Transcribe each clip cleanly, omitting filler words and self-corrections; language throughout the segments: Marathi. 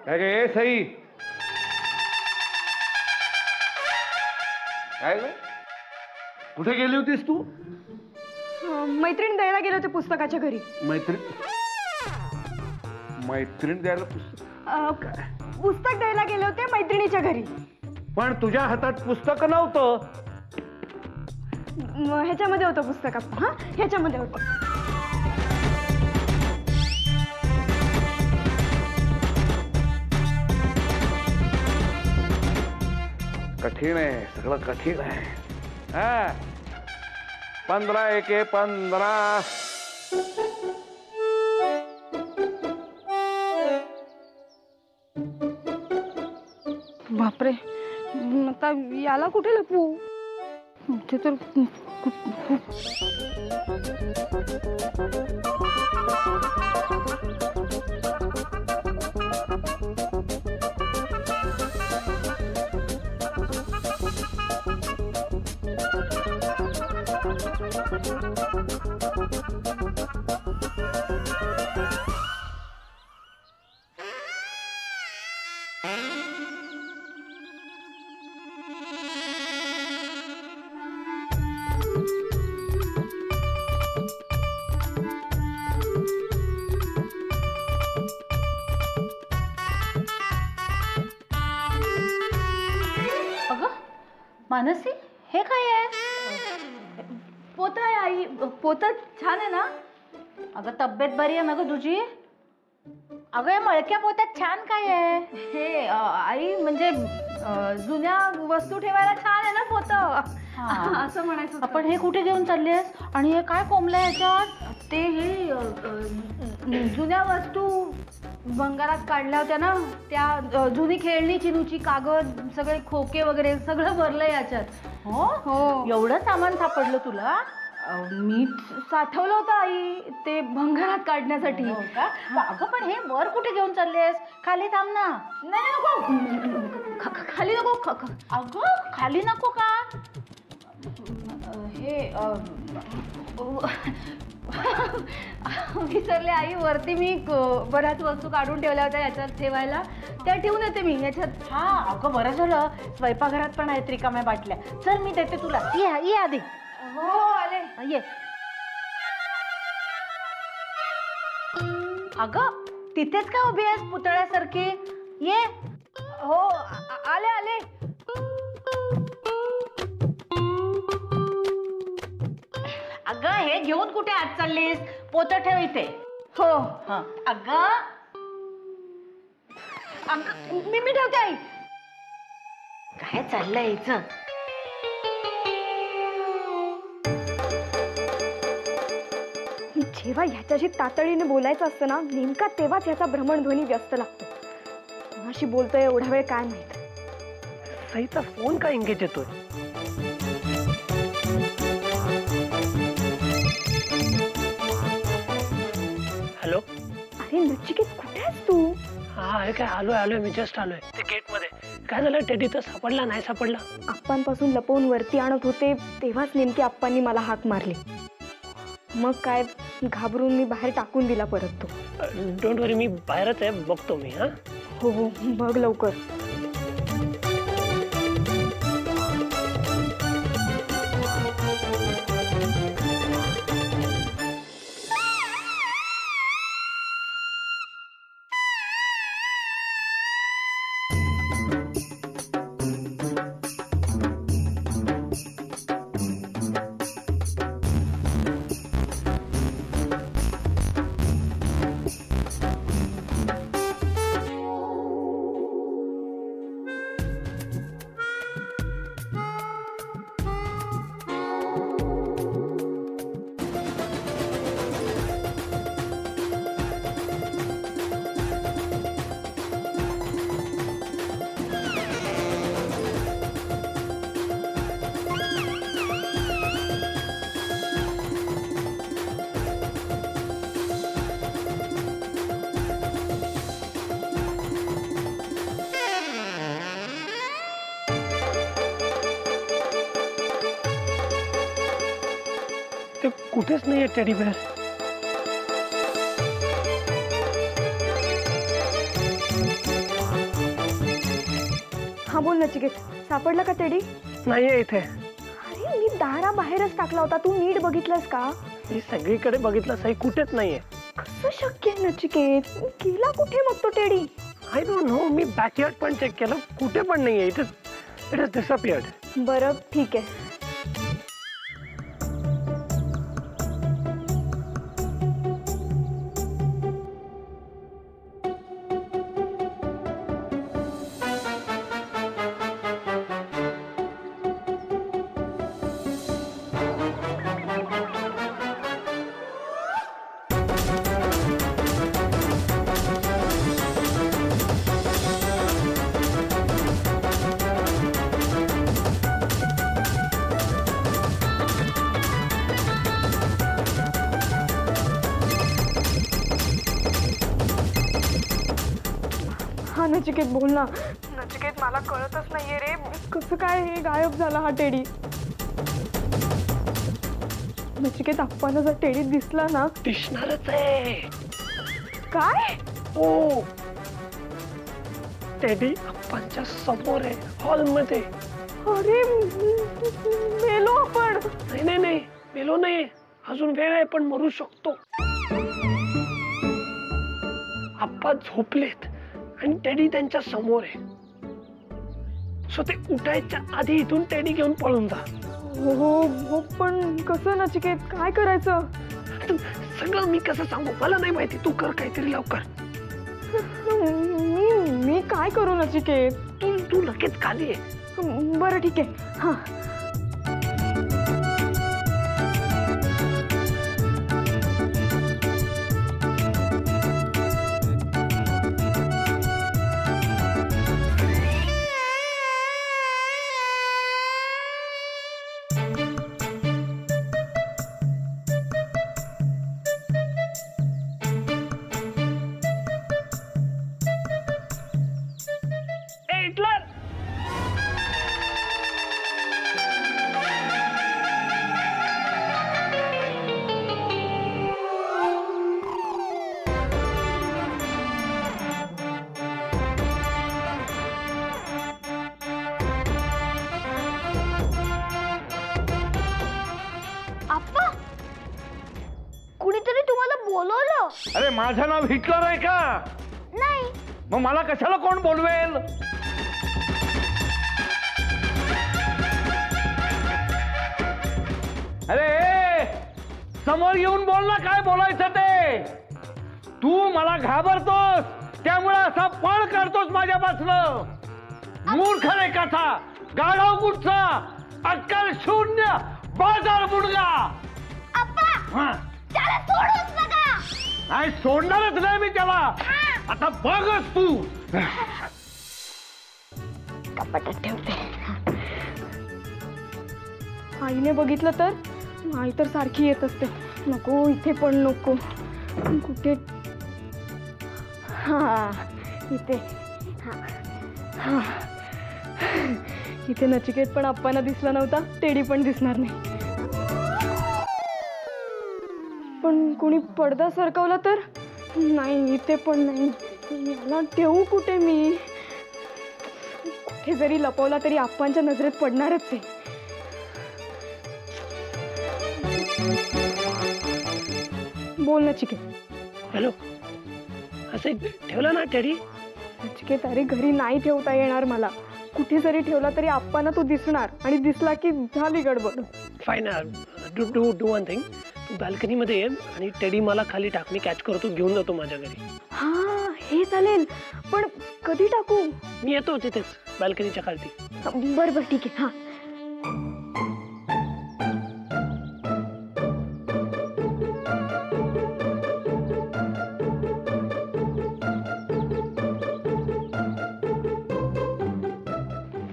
काय गे सई? काय ग? कुठे गेली होतीस तू? मैत्रीण द्यायला गेले होते पुस्तकाच्या घरी. मैत्रीण द्यायला पुस्तक द्यायला गेले होते मैत्रिणीच्या घरी. पण तुझ्या हातात पुस्तक नव्हतं. ह्याच्यामध्ये होतं पुस्तक. हा, ह्याच्यामध्ये होतं. कठीण आहे, सगळं कठीण आहे. हा, 15 एके 15. बापरे, आता याला कुठे लपवू? ते तर मानसी, हे काय आहे? पोत आहे आई. पोत छान आहे ना? अगं तब्येत बरी आहे ना ग तुझी? अगं या मळक्या पोत्यात छान काय आहे? हे आई म्हणजे जुन्या वस्तू ठेवायला छान आहे ना पोत, असं म्हणायचं. आपण हे कुठे घेऊन चाललीस? आणि हे काय कोंबलंय याच्यात? ते हे जुन्या वस्तू भंगारात काढल्या होत्या ना, त्या जुनी खेळणी, चिनूची, कागद, सगळे खोके वगैरे सगळं भरलंय याच्यात. हो हो. एवढं सामान सापडलं तुला? मी साठवलं होतं आई ते भंगारात काढण्यासाठी. हो का? अगं पण हे वर कुठे घेऊन चाललेस? खाली थांब ना. नाही नको, खाली नको. अगं खाली नको का? हे विसरले आई. वरती मी बऱ्याच वस्तू काढून ठेवल्या होत्या याच्यात ठेवायला, त्या ठेवून येते मी याच्यात. हा अगं बरं झालं, स्वयंपाकघरात पण आहेत रिकाम्या बाटल्या. चल मी देते तुला. ये आधी. हो आले. ये. अगं तिथेच का उभी आहेस पुतळ्यासारखी? ये. हो आले. अगं हे घेऊन कुठे आत चाललीस? पोतं ठेव इथे. हो. अगं मी ठेवते आई. काय चाललंय हिचं? जेव्हा ह्याच्याशी तातडीने बोलायचं असतं ना, नेमका तेव्हाच ह्याचा भ्रमणध्वनी व्यस्त लागतो. कोणाशी बोलतोय एवढा वेळ काय माहित. सईचा फोन का एंगेज येतोय? हॅलो. अरे नचिकेत, कुठे आहेस तू? हा हे काय, आलोय मी जस्ट आलोय. ते गेट मध्ये काय झालं? टेडी तर सापडला नाही सापडला? आप्पांपासून लपवून वरती आणत होते तेव्हाच नेमकी आप्पांनी मला हाक मारली. मग काय, घाबरून मी बाहेर टाकून दिला परत तो. डोंट वरी, मी बाहेरच आहे, बघतो मी. हा हो बघ लवकर. ते कुठेच नाहीये टेडी बेअर. हा बोल नचिकेत, सापडला का टेडी? नाहीये इथे. अरे मी दाराबाहेरच टाकला होता, तू नीट बघितलंस का? मी सगळीकडे बघितलं, सही कुठेच नाहीये. कसं शक्य आहे नचिकेत? गेला कुठे मग तो teddy? I don't know, me backyard पण चेक केलं, कुठे पण नाहीये. It is disappeared. बरं ठीक आहे. हा नचिकेत बोल ना. नचिकेत मला कळतच नाहीये रे, कसं काय हे गायब झाला हा टेडी? नचिकेत आप्पाला जर टेडी दिसला ना. दिसणारच आहे. काय? ओ टेडी आप्पांच्या समोर आहे, हॉलमध्ये. अरे मेलो आपण. नाही नाही नाही, मेलो नाही, अजून वेळ आहे, पण मरू शकतो. आप्पा झोपलेत आणि टेडी त्यांच्या समोर आहे. सो ते उठायच्या आधी इथून टेडी घेऊन पळून जा. हो हो, पण कसं नचिकेत, काय करायचं? आता सगळं मी कसं सांगू, मला नाही माहिती. तू कर काहीतरी लवकर. मी काय करू नचिकेत? तू लगेच खाली आहे. बरं ठीक आहे. हा हिटलर. आप्पा, कुणीतरी तुम्हाला बोलवलं? अरे माझं नाव हिटलर आहे का? नाही. मग मला कशाला कोण बोलवेल? अरे समोर येऊन बोल ना, काय बोलायचं ते. तू मला घाबरतोस, त्यामुळे असा पळ काढतोस माझ्यापासनं. मूर्ख रे कथा, गाढव कुठचा, अक्कल शून्य, बाजार मुडगा. आप्पा, त्याला सोडूच नका. नाही सोडणारच नाही मी त्याला. आता बघच तू. कपाटात ठेवते. आईने बघितलं तर? आई तर सारखी येत असते. नको, इथे पण नको. कुठे? हा इथे. हा इथे नचिकेत पण आप्पांना दिसला नव्हता, टेडी पण दिसणार नाही. पण कोणी पडदा सरकवला तर? नाही, इथे पण नाही. याला ठेवू कुठे मी? कुठे जरी लपवला तरी आप्पांच्या नजरेत पडणारच आहे. बोल नचिकेत. हॅलो, असं ठेवलं ना टेडी? नचिकेत, अरे घरी नाही ठेवता येणार मला. कुठे जरी ठेवला तरी आप्पांना तू दिसणार, आणि दिसला की झाली गडबड. फाईन. Do one thing. तू बाल्कनी मध्ये ये आणि टेडी मला खाली टाक, मी कॅच करतो, घेऊन जातो माझ्या घरी. हा हे चालेल, पण कधी टाकू? मी येतो तिथेच बाल्कनीच्या खालती. बरं बरं ठीक आहे. हा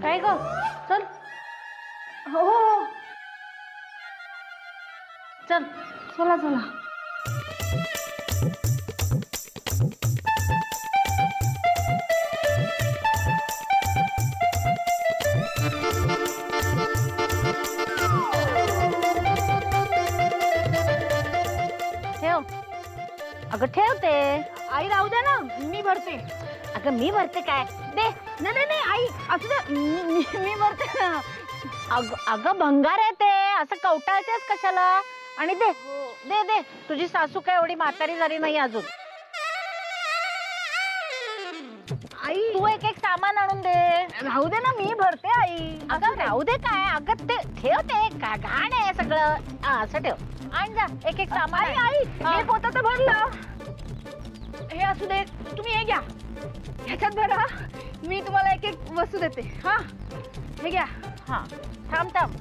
काय ग, चल. हो हो, चल. चला चला. ठेव. अगं ठेवते. आई राहू द्या ना, मी भरते. अगं मी भरते काय दे. नाही नाही आई असं दे. मी भरते ना. अगं भंगार आहे ते, असं कवटाळतेस कशाला. आणि दे दे दे, तुझी सासू काय एवढी म्हातारी झाली नाही अजून. आई तू एक एक सामान आणून दे. राहू दे ना, मी भरते आई. अगं राहू दे काय, अगं ते ठेव, ते घाण आहे सगळं. असं ठेव, आण जा एक एक सामान. आई आई हा. हे पोतं तर भरलं. हे असू दे, तुम्ही हे घ्या. ह्याच्यात भरा, मी तुम्हाला एक एक वस्तू देते. हा हे घ्या. हा थांब थांब.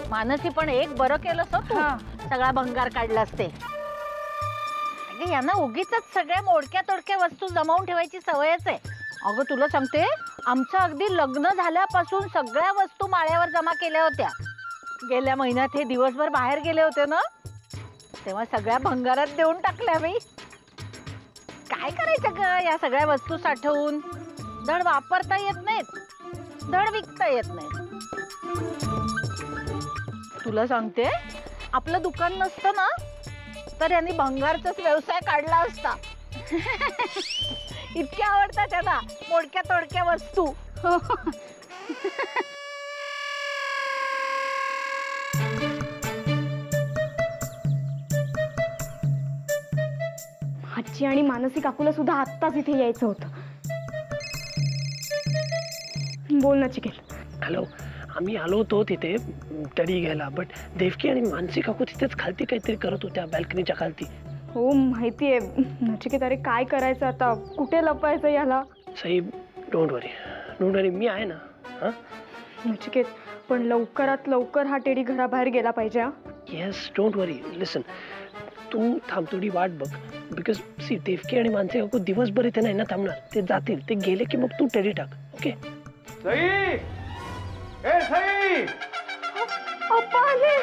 मानसी पण एक बरं केलं तू, हा. सगळा भंगार काढलास ते. अगं यांना उगीच सगळ्या मोडक्या तोडक्या वस्तू जमावून ठेवायची सवयच आहे. अगं तुला सांगते, आमचं अगदी लग्न झाल्यापासून सगळ्या वस्तू माळ्यावर जमा केल्या होत्या. गेल्या महिन्यात हे दिवसभर बाहेर गेले होते ना, तेव्हा सगळ्या भंगारात देऊन टाकल्या मी. काय करायचं ग या सगळ्या वस्तू साठवून. धड वापरता येत नाहीत, धड विकता येत नाहीत. तुला सांगते, आपलं दुकान नसतं ना तर यांनी भंगारचाच व्यवसाय काढला असता. इतक्या आवडतात त्यांना मोडक्या तोडक्या वस्तू. आजी आणि मानसी काकूला सुद्धा आत्ताच इथे यायचं होतं. बोल ना चिकेल. हॅलो, आम्ही आलो होतो तिथे टेडी घ्यायला, बट देवकी आणि मानसी काकू तिथेच खालती काहीतरी करत होत्या, बॅल्कनीच्या खालती. हो माहितीये. नचिकेत अरे काय करायचं आता, कुठे लपायचं याला. साहेब डोंट वरी मी आहे ना. हां नचिकेत पण लवकरात लवकर हा टेडी घराबाहेर गेला पाहिजे. हा येस डोंट वरी. लिसन, तू थांब, थोडी वाट बघ. बिकॉज सी देवकी आणि मानसी काकू दिवसभर इथे नाही ना थांबणार. ते जातील, ते गेले की मग तू टेडी टाक. ओके सई, ए सई, अप्पा आले.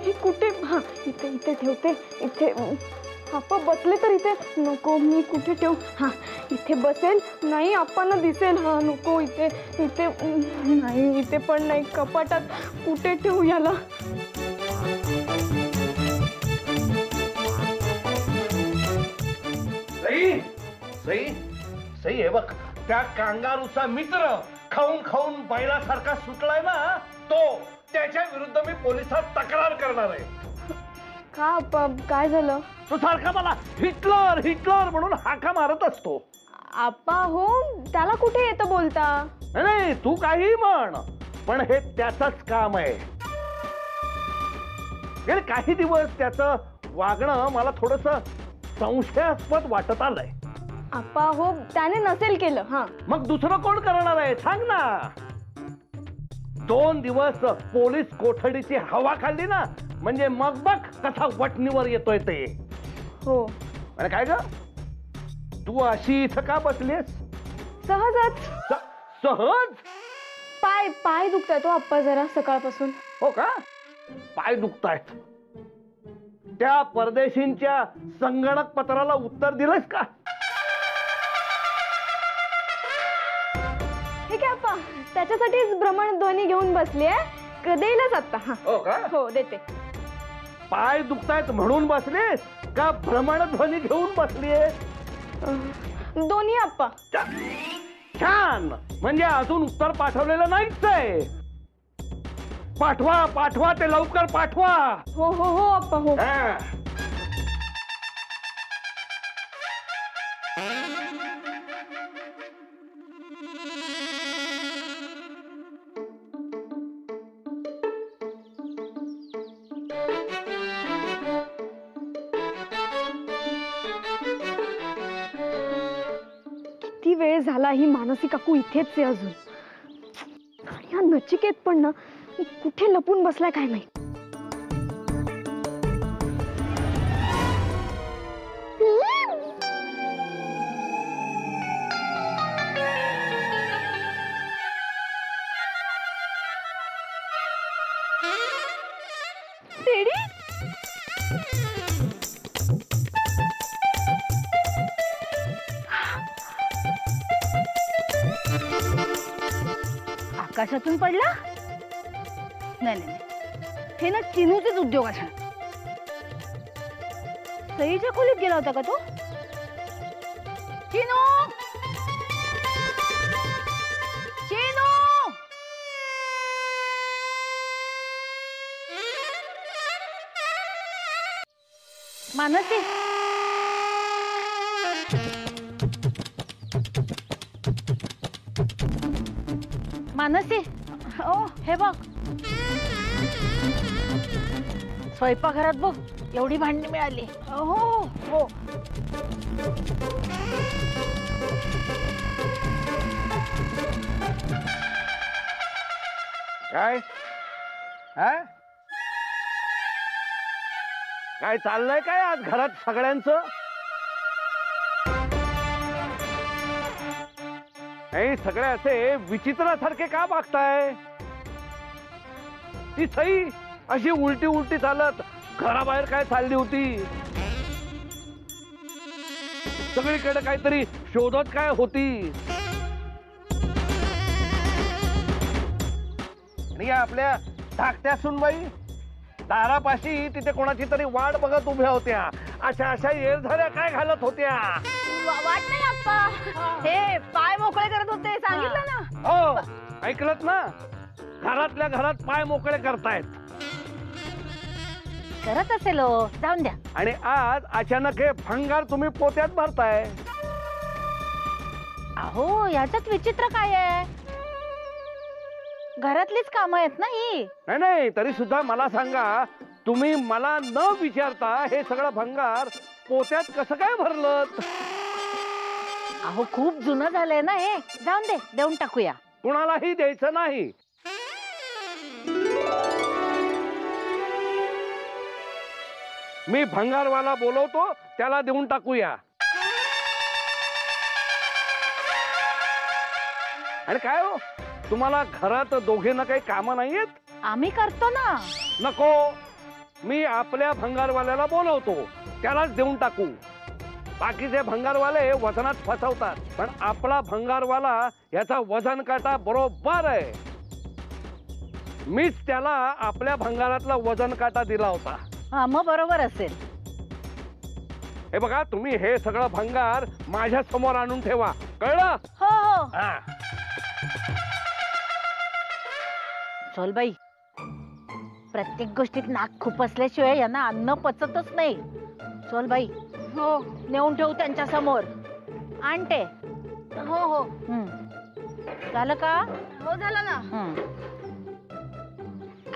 हे कुठे. हा इथे इथे ठेवते. इथे आप्पा बसले तर इथे. नको, मी कुठे ठेवू. हा इथे बसेल. नाही आप्पांना दिसेल. हा नको, इथे इथे नाही, इथे पण नाही. कपाटात कुठे ठेवू याला. सई, सई, सई, हे बघ, त्या कांगारूचा मित्र खाऊन खाऊन बैलासारखा सुटलाय ना तो, त्याच्या विरुद्ध मी पोलिसात तक्रार करणार आहे. का आप्पा, काय झालं. तो सारखा मला हिटलर हिटलर म्हणून हाका मारत असतो. आप्पा हो, त्याला कुठे येतं बोलता. नाही तू काही म्हण, पण हे त्याचंच काम आहे. गेले काही दिवस त्याचं वागणं मला थोडस संशयास्पद वाटत आलंय. आप्पा हो, त्याने नसेल केलं. हा मग दुसरं कोण करणार आहे सांग ना. 2 दिवस पोलीस कोठडीची हवा खाल्ली ना, म्हणजे मग बघ कसा वटणीवर येतोय ते. हो आणि काय ग, तू अशी इथं का बसलीस. सहजच. सहज. पाय दुखताय तो आप्पा जरा सकाळपासून. हो का, पाय दुखतायत. त्या परदेशींच्या संगणक पत्राला उत्तर दिलंस का. ठीक आहे आप्पा, त्याच्यासाठीच भ्रमणध्वनी घेऊन बसली आहे. देईलच आता. हा हो का, हो देते. पाय दुखतायत म्हणून बसलीस का भ्रमणध्वनी घेऊन बसलीस. दोन्ही आप्पा. छान, म्हणजे अजून उत्तर पाठवलेलं नाहीच आहे. पाठवा पाठवा, ते लवकर पाठवा. हो हो हो आप्पा हो. हा. किती वेळ झाला ही मानसी काकू इथेच आहे अजून. आणि हा नचिकेत पण ना कुठे लपून बसलाय काय माहित. टेडी, आकाशातून पडला. नाही नाही, हे ना चिनूचेच उद्योग असणार. सईच्या खोलीत गेला होता का तो? चिनू, चिनू, मानसी, मानसी, ओ हे बघ स्वयंपाकघरात बघ एवढी भांडी मिळाली. हो हो. काय काय चाललंय काय आज घरात सगळ्यांचं? हे सगळे असे विचित्रासारखे का वागताय? ती सई अशी उलटी उलटी चालत घराबाहेर काय चालली होती? सगळीकडे काहीतरी शोधत काय होती? आणि या आपल्या धाकट्या सुनबाई दारापाशी तिथे कोणाची तरी वाट बघत उभ्या होत्या. अशा येरझाऱ्या काय घालत होत्या? वाट नाही अप्पा, हे पाय मोकळे करत होते, सांगितलं ना. हो ऐकलत ना, घरातल्या घरात पाय मोकळे करतायत. करत असेल हो, जाऊन द्या. आणि आज अचानक हे भंगार तुम्ही पोत्यात भरताय. अहो याच्यात विचित्र काय आहे? घरातलीच कामं आहेत ना ही. नाही तरी सुद्धा मला सांगा, तुम्ही मला न विचारता हे सगळं भंगार पोत्यात कसं काय भरलं? अहो खूप जुनं झालंय ना हे, जाऊन दे, देऊन टाकूया. कुणालाही द्यायचं नाही. मी भंगारवाला बोलवतो, त्याला देऊन टाकूया. आणि काय हो, तुम्हाला घरात दोघेंना काही कामं नाहीयेत? आम्ही करतो ना. नको, मी आपल्या भंगारवाल्याला बोलवतो, त्यालाच देऊन टाकू. बाकीचे भंगारवाले वजनात फसवतात, पण आपला भंगारवाला याचा वजन काटा बरोबर आहे. मीच त्याला आपल्या भंगारातला वजन काटा दिला होता. हा मग बरोबर असेल. हे बघा, तुम्ही हे सगळं भंगार माझ्या समोर आणून ठेवा, कळलं? हो हो. हा. चल बाई, प्रत्येक गोष्टीत नाक खूप असल्याशिवाय यांना अन्न पचतच नाही. चल बाई, हो नेऊन ठेवू त्यांच्या समोर. आणते. हो हो. झालं का? हो झालं ना.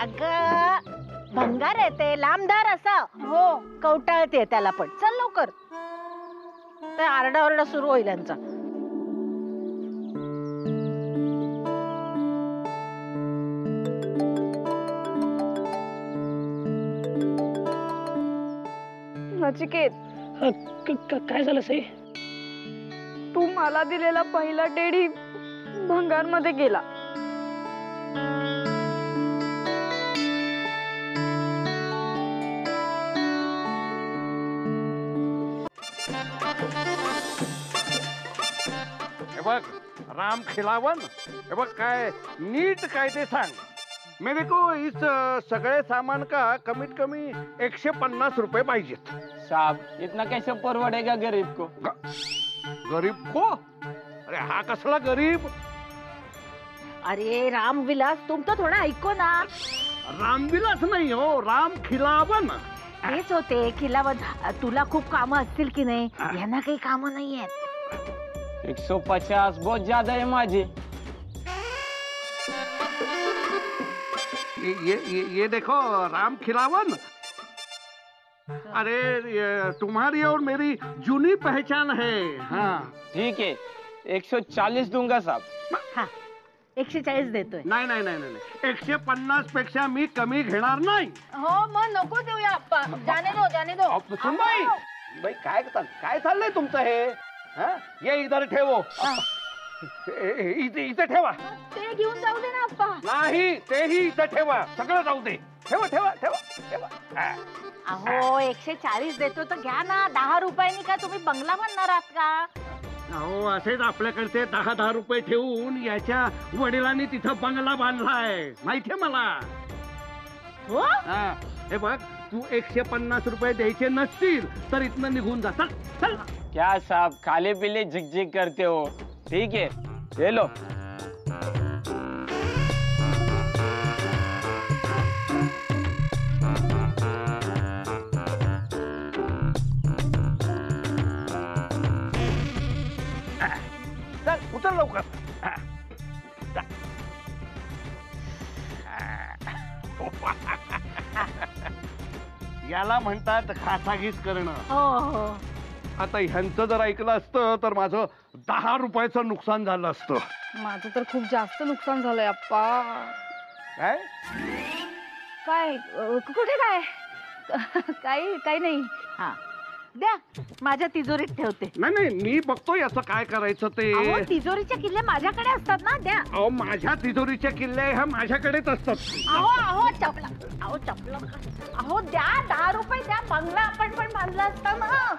अग भंगार आहे ते, लांबदार असा. हो कवटाळते त्याला पण. चल लवकर, तर आरडाओरडा सुरू होईल यांचा. नचिकेत, हा, काय झालं सई? तू मला दिलेला पहिला टेडी भंगार मध्ये गेला. हे बघ राम खिलावन, हे बघ काय नीट काय ते सांग. मेरे को इस सगळे सामान का कमीत कमी 150 रुपए पाहिजेत. साहब इतना कैसे परवड़ेगा गरीब को? गरीब को? अरे हा कसला गरीब? अरे रामविलास, तुम तो थोडा ऐको ना. रामविलास नाही हो, राम खिलावन. हेच होते खिलावत. तुला खूप कामं असतील की नाही? यांना काही कामं नाही आहेत. 150 बहुत ज्यादा है माझे. ये देखो राम खिलावन, अरे तुम्हारी और मेरी जूनी पहचान है. हाँ ठीक है 140 दूंगा साहब. हा 140 देतोय. नाही नाही नाही नाही 150 पेक्षा मी कमी घेणार नाही. हो मग नको देऊया अप्पा. जाने दो जाने दो. सुनबाई, बाई काय चाललंय तुमचं हे? हा? ये इधर ठेवो. इथे ठेवा. ते घेऊन जाऊ दे ना अप्पा. नाही, तेही इथे ठेवा. सगळं जाऊ दे. ठेवा ठेवा ठेवा ठेवा. हा. अहो 140 देतो तर घ्या ना. 10 रुपयांनी का तुम्ही बंगला बनणार आहात का? अहो असेच आपल्याकडचे 10-10 रुपये ठेवून याच्या वडिलांनी तिथं बंगला बांधलाय, माहितीये मला. हो हा, हे बघ तू 150 रुपये द्यायचे नसतील तर इथनं निघून जा. चल चल. क्या साहब खाले पीले झिकझिक करते हो. ठीक है ले लो. चल उतर लवकर. याला म्हणतात घासाघीस करणं. हो हो. आता ह्यांचं जर ऐकलं असतं तर माझं 10 रुपयाचं नुकसान झालं असतं. माझं तर खूप जास्त नुकसान झालंय अप्पा. काय काय कुठे काय काही नाही. हा द्या माझ्या तिजोरीत ठेवते. नाही नाही मी बघतो याचं काय करायचं ते. अहो तिजोरीचे किल्ले माझ्याकडे असतात ना. द्या. अहो माझ्या तिजोरीच्या किल्ले ह्या माझ्याकडेच असतात. अहो अहो चपला. अहो चपला. अहो द्या 10 रुपये द्या. बंगला आपण पण बांधला असता ना.